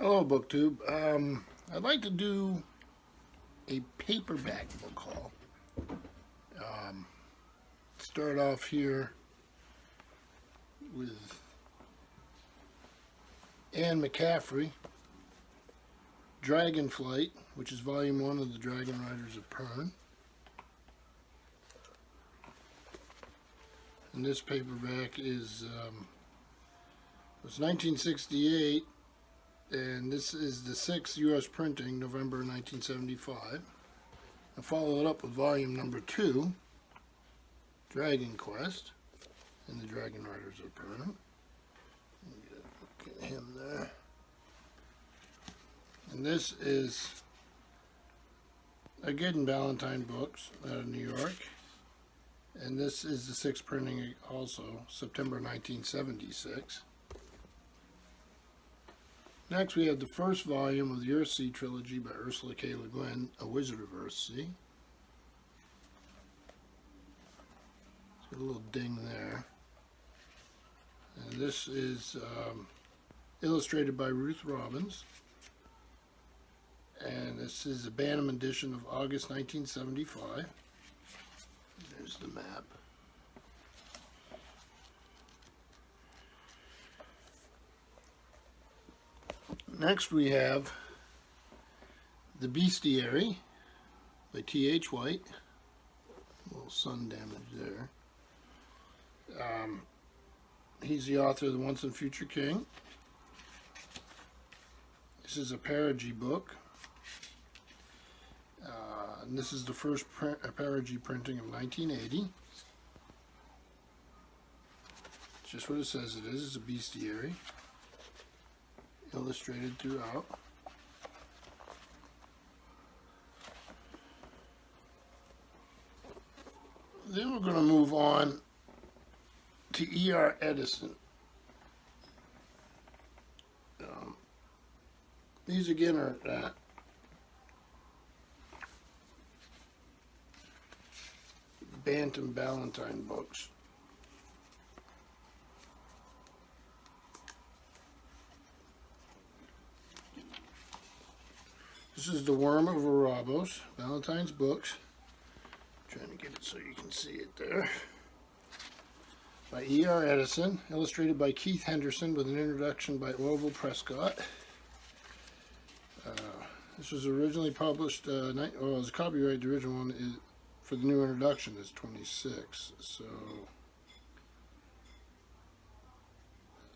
Hello, BookTube. I'd like to do a paperback book haul. Start off here with McCaffrey, Dragonflight, which is volume 1 of the Dragon Riders of Pern. And this paperback is it's 1968, and this is the 6th U.S. printing, November 1975. I follow it up with volume number 2, Dragon Quest, and the Dragon Riders of Pern. Look at him there. And this is again Ballantine Books out of New York. And this is the 6th printing also, September 1976. Next we have the first volume of the Earthsea trilogy by Ursula K. Le Guin, A Wizard of Earthsea. Got a little ding there. And this is illustrated by Ruth Robbins. And this is a Bantam edition of August 1975. There's the map. Next we have The Bestiary by T.H. White. A little sun damage there. He's the author of The Once and Future King. This is a parody book. And this is the first parody printing of 1980. It's just what it says it is. It's a bestiary. Illustrated throughout. Then we're going to move on to E.R. Edison. These again are Bantam Ballantine books. This is the Warm of Robbos, Ballantine's books. I'm trying to get it so you can see it there. By E.R. Edison, illustrated by Keith Henderson with an introduction by Orville Prescott. This was originally published, well, it was copyrighted. The original one is, for the new introduction, is 26. So,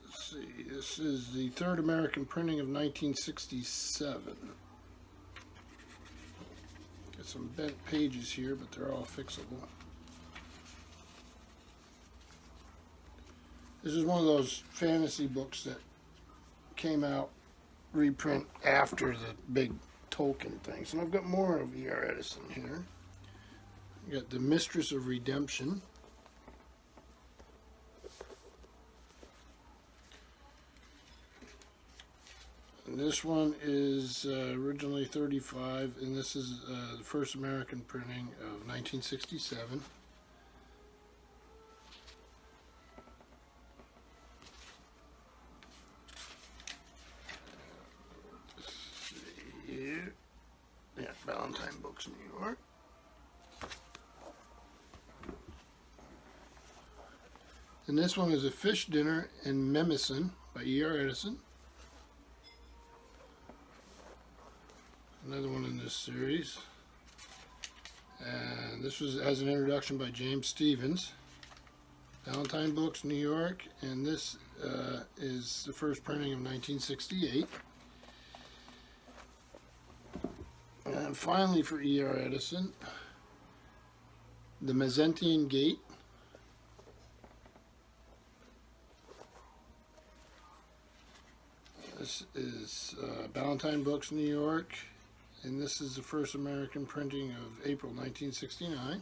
let's see, this is the third American printing of 1967. Got some bent pages here, but they're all fixable. This is one of those fantasy books that came out reprint after the big Tolkien things. And I've got more of E.R. Edison here. You got the Mistress of Redemption. And this one is originally 35, and this is the first American printing of 1967. Yeah, Ballantine Books, New York. And this one is A Fish Dinner in Memison by E.R. Edison. Another one in this series. And this was as an introduction by James Stevens. Ballantine Books, New York. And this is the first printing of 1968. And finally for E.R. Edison, The Mezentian Gate. This is Ballantine Books, New York, and this is the first American printing of April 1969.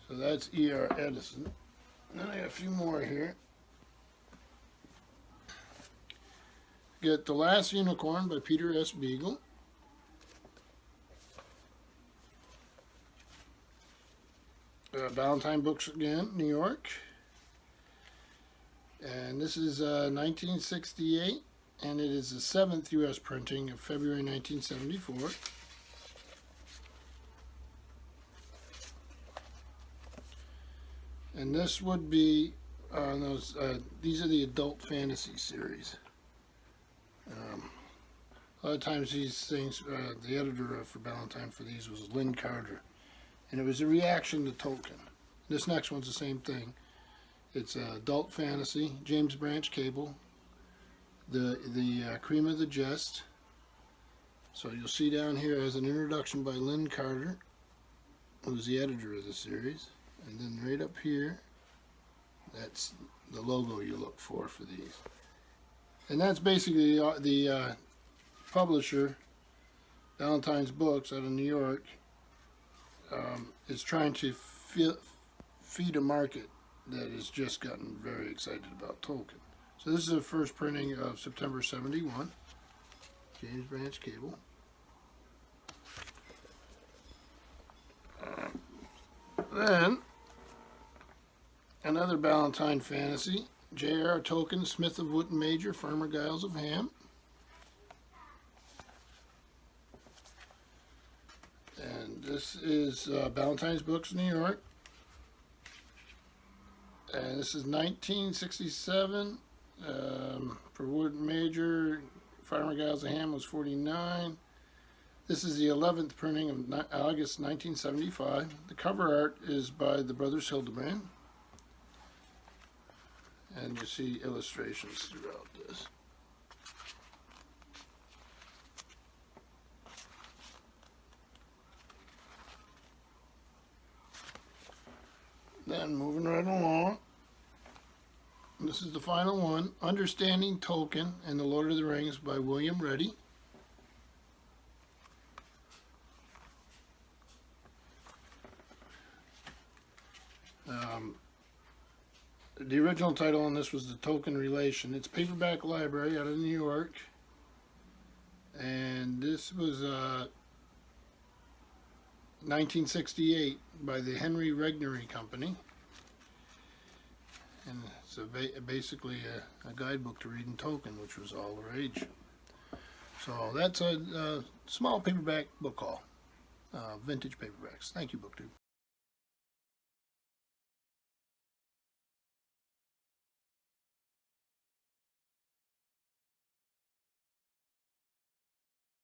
So that's E.R. Edison. Then I got a few more here. Get The Last Unicorn by Peter S. Beagle. Ballantine Books again, New York. And this is 1968, and it is the 7th U.S. printing of February 1974. And this would be these are the adult fantasy series. A lot of times these things, the editor for Ballantine for these was Lynn Carter, and it was a reaction to Tolkien. This next one's the same thing. It's adult fantasy, James Branch Cable, the cream of the jest. So you'll see down here as an introduction by Lynn Carter, who was the editor of the series, and then right up here, that's the logo you look for these. And that's basically the publisher, Ballantine's Books out of New York, is trying to feed a market that has just gotten very excited about Tolkien. So this is the first printing of September 71, James Branch Cable. Then, another Ballantine fantasy, JRR Tolkien, Smith of Wootton Major, Farmer Giles of Ham. And this is Ballantine's Books, New York. And this is 1967. For Wootton Major, Farmer Giles of Ham was 49. This is the 11th printing of August 1975. The cover art is by the brothers Hildebrand. And you see illustrations throughout this. Then moving right along, this is the final one, Understanding Tolkien and the Lord of the Rings by William Reddy. The original title on this was The Tolkien Relation. It's Paperback Library out of New York. And this was 1968 by the Henry Regnery Company. And it's basically a guidebook to reading Tolkien, which was all the rage. So that's a small paperback book haul. Vintage paperbacks. Thank you, BookTube.